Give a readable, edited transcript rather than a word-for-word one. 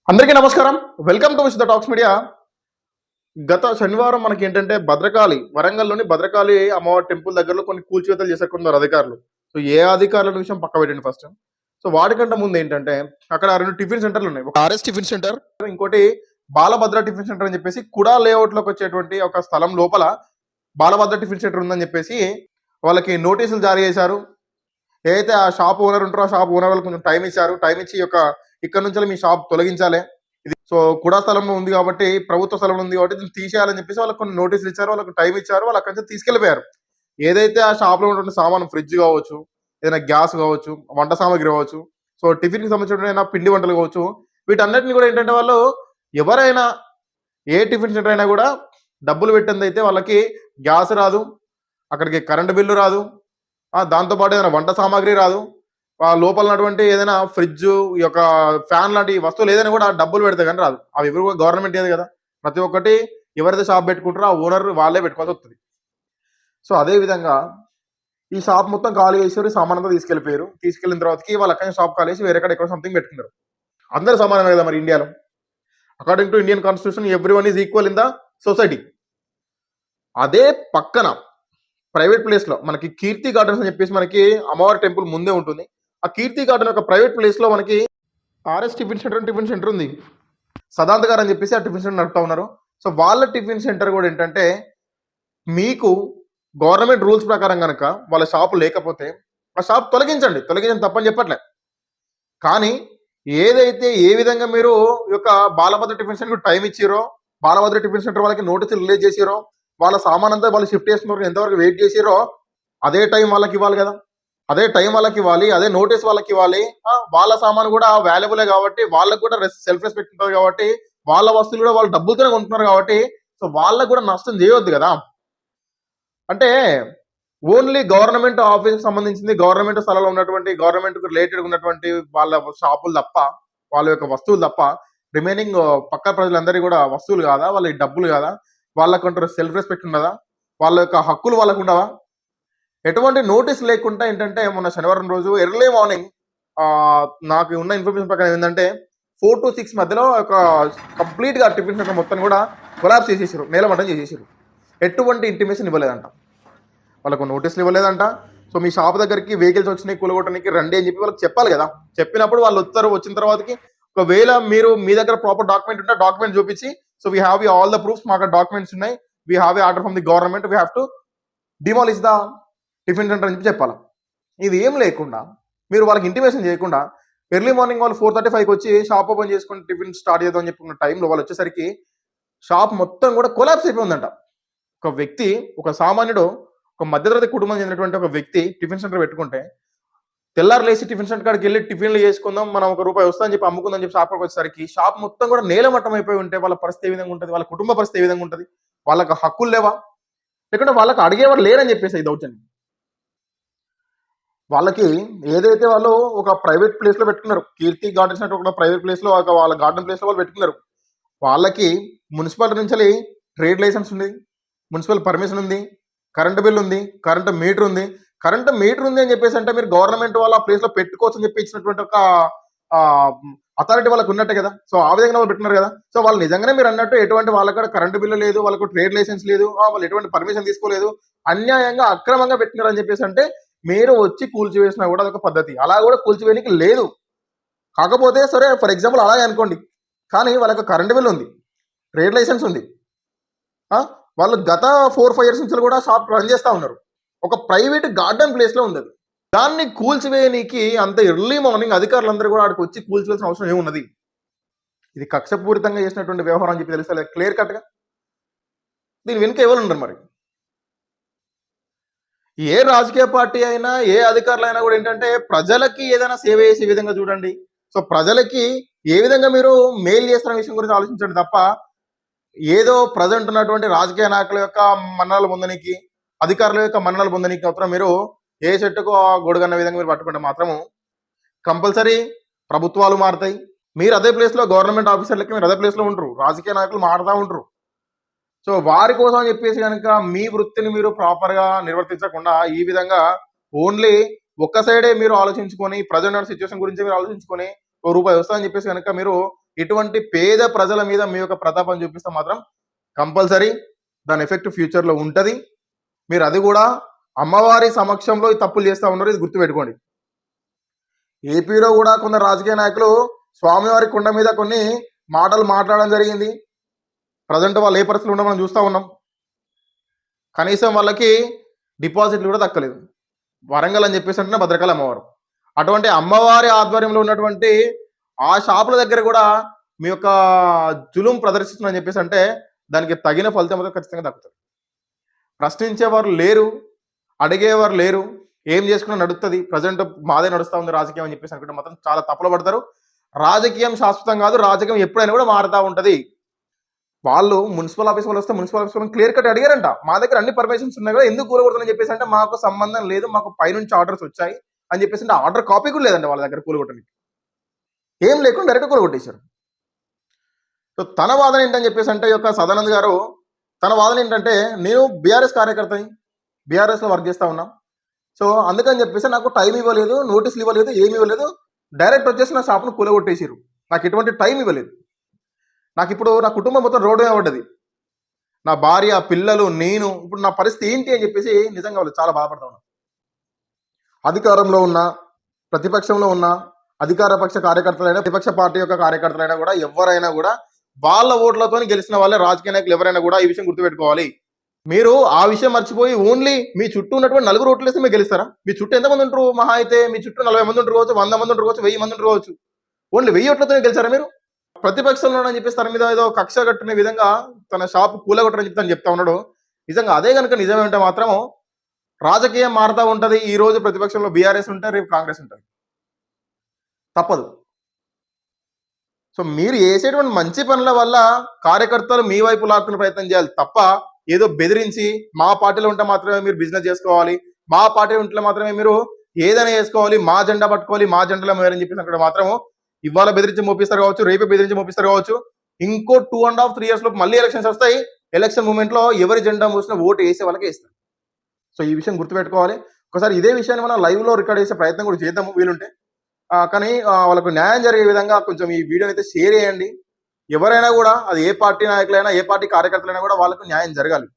అందరికీ నమస్కారం. Welcome to wish the talks media. గత శనివారం మనకి ఏంటంటే భద్రకాళి, వరంగల్‌లోని భద్రకాళి అమ్మవారి టెంపుల్ దగ్గరలో కొన్ని కూల్చివేతలు చేసేకున్నారు అధికారులు. సో, ఏ అధికారుల విషయం పక్క పెట్టండి ఫస్ట్. సో, వాటికంటే ముందు ఏంటంటే అక్కడ 2 టిఫిన్ సెంటర్‌లు ఉన్నాయి. ఒక ఆర్ఎస్ టిఫిన్ సెంటర్, ఇంకోటి బాలభద్ర టిఫిన్ సెంటర్ అని చెప్పేసి కుడా లేఅవుట్‌లోకి వచ్చేటువంటి ఒక స్థలం లోపల బాలభద్ర టిఫిన్ సెంటర్ ఉందని చెప్పేసి వాళ్ళకి నోటీసులు జారీ చేశారు. ఏదైతే ఆ షాప్ ఓనర్ ఉంటారో ఆ షాప్ ఓనర్ వాళ్ళకి కొంచెం టైం ఇచ్చారు. టైం ఇచ్చి ఇక్కడ నుంచి మీ షాప్ తొలగించాలి. ఇది సో కుడా స్థలంలో ఉంది కాబట్టి, ప్రభుత్వ స్థలంలో ఉంది కాబట్టి దీన్ని తీసేయాలని చెప్పేసి వాళ్ళకి కొన్ని నోటీసులు ఇచ్చారు. వాళ్ళకి టైం ఇచ్చారు. వాళ్ళు అక్కడి నుంచి తీసుకెళ్ళిపోయారు. ఏదైతే ఆ షాప్లో ఉన్నటువంటి సామాను ఫ్రిడ్జ్ కావచ్చు, ఏదైనా గ్యాస్ కావచ్చు, వంట సామాగ్రి కావచ్చు, సో టిఫిన్కి సంబంధించిన పిండి వంటలు కావచ్చు, వీటన్నిటిని కూడా ఏంటంటే వాళ్ళు ఎవరైనా ఏ టిఫిన్ సెంటర్ అయినా కూడా డబ్బులు పెట్టింది అయితే వాళ్ళకి గ్యాస్ రాదు, అక్కడికి కరెంటు బిల్లు రాదు, దాంతోపాటు ఏదైనా వంట సామాగ్రి రాదు, లోపల ఉన్నటువంటి ఏదైనా ఫ్రిడ్జ్, ఈ యొక్క ఫ్యాన్ లాంటి వస్తువులు ఏదైనా కూడా డబ్బులు పెడితే కానీ రాదు. అవి ఎవరు కూడా గవర్నమెంట్ ఏది కదా, ప్రతి ఒక్కటి ఎవరైతే షాప్ పెట్టుకుంటారో ఆ ఓనర్ వాళ్ళే పెట్టుకోవాల్సి వస్తుంది. సో అదే విధంగా ఈ షాప్ మొత్తం ఖాళీ చేసి సామాన్ అంతా తీసుకెళ్ళిపోయారు. తీసుకెళ్ళిన తర్వాతకి వాళ్ళు అక్కడ షాప్ ఖాళీ చేసి వేరే ఎక్కడ సంథింగ్ పెట్టుకున్నారు. అందరూ సమానమే కదా మరి ఇండియాలో. According to Indian constitution every one is equal in the society. అదే పక్కన ప్రైవేట్ ప్లేస్ లో మనకి కీర్తి గార్డెన్స్ అని చెప్పేసి మనకి అమ్మవారి టెంపుల్ ముందే ఉంటుంది. ఆ కీర్తి గార్డెన్ ఒక ప్రైవేట్ ప్లేస్ లో మనకి ఆర్ఎస్ టిఫిన్ సెంటర్ ఉంది. సదాంత్ గారు అని చెప్పేసి ఆ టిఫిన్ సెంటర్ నడుపుతా ఉన్నారు. సో వాళ్ళ టిఫిన్ సెంటర్ కూడా ఏంటంటే మీకు గవర్నమెంట్ రూల్స్ ప్రకారం కనుక వాళ్ళ షాపు లేకపోతే ఆ షాప్ తొలగించండి తప్పని చెప్పట్లే. కానీ ఏదైతే ఏ విధంగా మీరు ఈ యొక్క బాలభద్ర టిఫిన్ సెంటర్ టైం ఇచ్చిరో, బాలభద్ర టిఫిన్ సెంటర్ వాళ్ళకి నోటీసులు రిలీజ్ చేసిరో, వాళ్ళ సామాన్ అంతా వాళ్ళు షిఫ్ట్ చేసిన ఎంతవరకు వెయిట్ చేసిరో అదే టైం వాళ్ళకి ఇవ్వాలి కదా. అదే టైం వాళ్ళకి ఇవ్వాలి, అదే నోటీస్ వాళ్ళకి ఇవ్వాలి. వాళ్ళ సామాన్ కూడా వాల్యుబులే కాబట్టి, వాళ్ళకు కూడా సెల్ఫ్ రెస్పెక్ట్ ఉంటుంది కాబట్టి, వాళ్ళ వస్తువులు కూడా వాళ్ళు డబ్బులతోనే కొంటున్నారు కాబట్టి, సో వాళ్ళకు కూడా నష్టం చేయవద్దు కదా. అంటే ఓన్లీ గవర్నమెంట్ ఆఫీస్కి సంబంధించింది, గవర్నమెంట్ స్థలంలో ఉన్నటువంటి గవర్నమెంట్ రిలేటెడ్ ఉన్నటువంటి వాళ్ళ షాపులు తప్ప, వాళ్ళ యొక్క వస్తువులు తప్ప, రిమైనింగ్ పక్క ప్రజలందరికీ కూడా వస్తువులు కాదా, వాళ్ళ డబ్బులు కాదా, వాళ్ళకంటారు సెల్ఫ్ రెస్పెక్ట్ ఉండదా, వాళ్ళ యొక్క హక్కులు వాళ్ళకు ఉండవా? ఎటువంటి నోటీస్ లేకుండా ఏంటంటే మొన్న శనివారం రోజు ఎర్లీ మార్నింగ్ నాకు ఉన్న ఇన్ఫర్మేషన్ ప్రకారం ఏంటంటే 4 to 6 మధ్యలో ఒక కంప్లీట్గా టిఫిన్ సెంటర్ మొత్తం కూడా కొలాప్స్ చేసేసారు, నేలమట్టం చేసేసారు. ఎటువంటి ఇంటిమేషన్ ఇవ్వలేదంట, వాళ్ళకు నోటీసులు ఇవ్వలేదంట. సో మీ షాప్ దగ్గరికి వెహికల్స్ వచ్చినాయి కూలగొట్టడానికి రండి అని చెప్పి వాళ్ళకి చెప్పాలి కదా. చెప్పినప్పుడు వాళ్ళు వస్తారు. వచ్చిన తర్వాతకి ఒకవేళ మీరు మీ దగ్గర ప్రాపర్ డాక్యుమెంట్ ఉంటే డాక్యుమెంట్ చూపించి, so we have all the proofs, మాకు డాక్యుమెంట్స్ ఉన్నాయి, we have order from the government, we have to demolish the tiffin centre అని చెప్పి చెప్పాలి. ఇది ఏం లేకుండా మీరు వాళ్ళకి ఇంటిమేషన్ చేయకుండా ఎర్లీ మార్నింగ్ వాళ్ళు 4:35కి వచ్చి షాప్ ఓపెన్ చేసుకుని టిఫిన్ స్టార్ట్ చేద్దాం అని చెప్పుకున్న టైంలో వాళ్ళు వచ్చేసరికి షాప్ మొత్తం కూడా కొలాప్స్ అయిపోయిందంట. ఒక వ్యక్తి, ఒక సామాన్యుడు, ఒక మధ్యతరగతి కుటుంబం చెందినటువంటి ఒక వ్యక్తి టిఫిన్ సెంటర్ పెట్టుకుంటే తెల్లారు లేచి టిఫిన్ సెంటర్ కాడికి వెళ్ళి టిఫిన్లు చేసుకుందాం, మనం ₹1 వస్తుందని చెప్పి అమ్ముకుందని చెప్పి షాప్కి వచ్చేసరికి షాప్ మొత్తం కూడా నేలమట్టం అయిపోయి ఉంటే వాళ్ళ పరిస్థితి ఏ విధంగా ఉంటుంది, వాళ్ళ కుటుంబ పరిస్థితి ఏ విధంగా ఉంటుంది? వాళ్ళకి హక్కులు లేవా? లేకుంటే వాళ్ళకి అడిగేవారు లేరని చెప్పేసి ఇది అవుతుంది. వాళ్ళకి ఏదైతే వాళ్ళు ఒక ప్రైవేట్ ప్లేస్ లో పెట్టుకున్నారు, కీర్తి గార్డెన్స్ అంటే ఒక ప్రైవేట్ ప్లేస్ లో, వాళ్ళ గార్డెన్ ప్లేస్ లో వాళ్ళు పెట్టుకున్నారు. వాళ్ళకి మున్సిపాలిటీ నుంచి ట్రేడ్ లైసెన్స్ ఉంది, మున్సిపల్ పర్మిషన్ ఉంది, కరెంట్ బిల్ ఉంది, కరెంట్ మీటర్ ఉంది. కరెంట్ మీటర్ ఉంది అని చెప్పేసి అంటే మీరు గవర్నమెంట్ వాళ్ళ ప్లేస్ లో పెట్టుకోవచ్చు అని చెప్పి ఇచ్చినటువంటి ఒక అథారిటీ వాళ్ళకు ఉన్నట్టే కదా. సో ఆ విధంగా వాళ్ళు పెట్టినారు కదా. సో వాళ్ళు నిజంగానే మీరు అన్నట్టు ఎటువంటి వాళ్ళకి కరెంట్ బిల్లు లేదు, వాళ్ళకు ట్రేడ్ లైసెన్స్ లేదు, వాళ్ళు ఎటువంటి పర్మిషన్ తీసుకోలేదు, అన్యాయంగా అక్రమంగా పెట్టినారు అని చెప్పేసి అంటే మీరు వచ్చి కూల్చివేసినా కూడా అదొక పద్ధతి. అలా కూడా కూల్చివేయడానికి లేదు. కాకపోతే సరే ఫర్ ఎగ్జాంపుల్ అలాగే అనుకోండి, కానీ వాళ్ళకి కరెంట్ బిల్ ఉంది, ట్రేడ్ లైసెన్స్ ఉంది, వాళ్ళు గత 4-5 years నుంచి కూడా షాప్ రన్ చేస్తూ ఉన్నారు. ఒక ప్రైవేట్ గార్డెన్ ప్లేస్లో ఉంది అది. దాన్ని కూల్చివేయడానికి అంత ఎర్లీ మార్నింగ్ అధికారులందరూ కూడా అక్కడికి వచ్చి కూల్చివేయాల్సిన అవసరం ఏమున్నది? ఇది కక్షపూరితంగా చేసినటువంటి వ్యవహారం అని చెప్పి తెలుసా క్లియర్ కట్గా. దీని వెనుక ఎవరు ఉండరు మరి. ఏ రాజకీయ పార్టీ అయినా, ఏ అధికారులు అయినా కూడా ఏంటంటే ప్రజలకి ఏదైనా సేవ చేసే విధంగా చూడండి. సో ప్రజలకి ఏ విధంగా మీరు మేలు చేస్తున్న విషయం గురించి ఆలోచించండి తప్ప, ఏదో ప్రజెంట్ ఉన్నటువంటి రాజకీయ నాయకుల యొక్క మన్ననలు పొందడానికి, అధికారుల యొక్క మన్ననలు పొందడానికి మాత్రం మీరు ఏ చెట్టుకు గొడుగన్న విధంగా మీరు పట్టుకుంటే మాత్రము కంపల్సరీ ప్రభుత్వాలు మారుతాయి. మీరు అదే ప్లేస్లో గవర్నమెంట్ ఆఫీసర్లకి మీరు అదే ప్లేస్లో ఉంటారు, రాజకీయ నాయకులు మారుతూ ఉంటారు. సో వారి కోసం అని చెప్పేసి కనుక మీ వృత్తిని మీరు ప్రాపర్గా నిర్వర్తించకుండా ఈ విధంగా ఓన్లీ ఒక్క సైడే మీరు ఆలోచించుకొని ప్రజెంట్ సిచ్యువేషన్ గురించి మీరు ఆలోచించుకొని ₹1 వస్తుందని చెప్పేసి కనుక మీరు ఇటువంటి పేద ప్రజల మీద మీ యొక్క ప్రతాపం చూపిస్తే మాత్రం కంపల్సరీ దాని ఎఫెక్ట్ ఫ్యూచర్లో ఉంటుంది. మీరు అది కూడా అమ్మవారి సమక్షంలో ఈ తప్పులు చేస్తూ ఉన్నారు, ఇది గుర్తుపెట్టుకోండి. ఏపీలో కూడా కొందరు రాజకీయ నాయకులు స్వామివారి కొండ మీద కొన్ని మాటలు మాట్లాడడం జరిగింది. ప్రజెంట్ వాళ్ళు ఏ పరిస్థితులు ఉండడం మనం చూస్తూ ఉన్నాం. కనీసం వాళ్ళకి డిపాజిట్లు కూడా దక్కలేదు. వరంగల్ అని చెప్పేసి అంటే భద్రకాళి అమ్మవారు, అటువంటి అమ్మవారి ఆధ్వర్యంలో ఉన్నటువంటి ఆ షాపుల దగ్గర కూడా మీ యొక్క జులుం ప్రదర్శిస్తుందని చెప్పేసి అంటే దానికి తగిన ఫలితం అయితే ఖచ్చితంగా దక్కుతుంది. ప్రశ్నించేవారు లేరు, అడిగేవారు లేరు, ఏం చేసుకున్నా నడుస్తుంది, ప్రజెంట్ మాదే నడుస్తూ ఉంది రాజకీయం అని చెప్పేసి అనుకుంటే మాత్రం చాలా తప్పులు పడతారు. రాజకీయం శాశ్వతం కాదు, రాజకీయం ఎప్పుడైనా కూడా మారుతూ ఉంటుంది. వాళ్ళు మున్సిపల్ ఆఫీస్ వాళ్ళు వస్తే మున్సిపల్ ఆఫీస్ వాళ్ళని క్లియర్ కట్ అడిగారంట, మా దగ్గర అన్ని పర్మిషన్స్ ఉన్నాయి కదా ఎందుకు కూలగొడుతుందని చెప్పేసి అంటే మాకు సంబంధం లేదు, మాకు పైనుంచి ఆర్డర్స్ వచ్చాయి అని చెప్పేసి అంటే ఆర్డర్ కాపీ కూడా లేదండి వాళ్ళ దగ్గర కూలగొట్టడానికి. ఏం లేకుండా డైరెక్ట్ కూలగొట్టేశారు. సో తన వాదన ఏంటని చెప్పేసి అంటే యొక్క సదానంద్ గారు తన వాదన ఏంటంటే, నేను బీఆర్ఎస్ కార్యకర్తని, బీఆర్ఎస్లో వర్క్ చేస్తా ఉన్నా, సో అందుకని చెప్పేసి నాకు టైం ఇవ్వలేదు, నోటీసులు ఇవ్వలేదు, ఏమి ఇవ్వలేదు, డైరెక్ట్ వచ్చేసి నా షాప్ను కూలగొట్టేసారు, నాకు ఎటువంటి టైం ఇవ్వలేదు, నాకు ఇప్పుడు నా కుటుంబం మొత్తం రోడ్డు మీద పడ్డది, నా భార్య పిల్లలు నేను, ఇప్పుడు నా పరిస్థితి ఏంటి అని చెప్పేసి నిజంగా వాళ్ళు చాలా బాధపడతా ఉన్నారు. అధికారంలో ఉన్న ప్రతిపక్షంలో ఉన్న అధికార పక్ష కార్యకర్తలైనా ప్రతిపక్ష పార్టీ యొక్క కార్యకర్తలైనా కూడా ఎవరైనా కూడా వాళ్ళ ఓట్లతో గెలిచిన వాళ్ళే రాజకీయ నాయకులు ఎవరైనా కూడా ఈ విషయం గుర్తుపెట్టుకోవాలి. మీరు ఆ విషయం మర్చిపోయి ఓన్లీ మీ చుట్టూ ఉన్నటువంటి 4 ఓట్లు వేస్తే మీరు గెలుస్తారా? మీ చుట్టూ ఎంతమంది ఉంటారు? మహా అయితే మీ చుట్టూ 40 మంది ఉంటారు కావచ్చు, 100 మంది ఉంటారు కావచ్చు, 1000 మంది ఉంటారు కావచ్చు. ఓన్లీ 1000 ఓట్లతో గెలిచారా మీరు? ప్రతిపక్షంలో అని చెప్పేసి తన మీద ఏదో కక్ష కట్టిన విధంగా తన షాప్ కూలగొట్టని చెప్పి తను చెప్తా ఉన్నాడు. నిజంగా అదే కనుక నిజమే ఉంటే మాత్రం రాజకీయం మారుతూ ఉంటుంది. ఈ రోజు ప్రతిపక్షంలో బీఆర్ఎస్ ఉంటారు, రేపు కాంగ్రెస్ ఉంటుంది, తప్పదు. సో మీరు చేసేటువంటి మంచి పనుల వల్ల కార్యకర్తలు మీ వైపు లాక్కునే ప్రయత్నం చేయాలి తప్ప ఏదో బెదిరించి మా పార్టీలో ఉంటే మాత్రమే మీరు బిజినెస్ చేసుకోవాలి, మా పార్టీ ఉంటే మాత్రమే మీరు ఏదైనా చేసుకోవాలి, మా జెండా పట్టుకోవాలి, మా జెండాలో మేరని చెప్పేసి అక్కడ మాత్రం ఇవాళ బెదిరించి మోపిస్తారు కావచ్చు, రేపే బెదిరించి మోపిస్తారు కావచ్చు, ఇంకో 2.5-3 years లోపు మళ్ళీ ఎలక్షన్స్ వస్తాయి. ఎలక్షన్ మూమెంట్లో ఎవరి జెండా మోసినా ఓటు వేసే వాళ్ళకే ఇస్తారు. సో ఈ విషయం గుర్తుపెట్టుకోవాలి. ఒకసారి ఇదే విషయాన్ని మనం లైవ్లో రికార్డ్ చేసే ప్రయత్నం కూడా చేద్దాము వీలుంటే. కానీ వాళ్ళకు న్యాయం జరిగే విధంగా కొంచెం ఈ వీడియోని అయితే షేర్ చేయండి. ఎవరైనా కూడా అది ఏ పార్టీ నాయకులైనా ఏ పార్టీ కార్యకర్తలైనా కూడా వాళ్ళకు న్యాయం జరగాలి.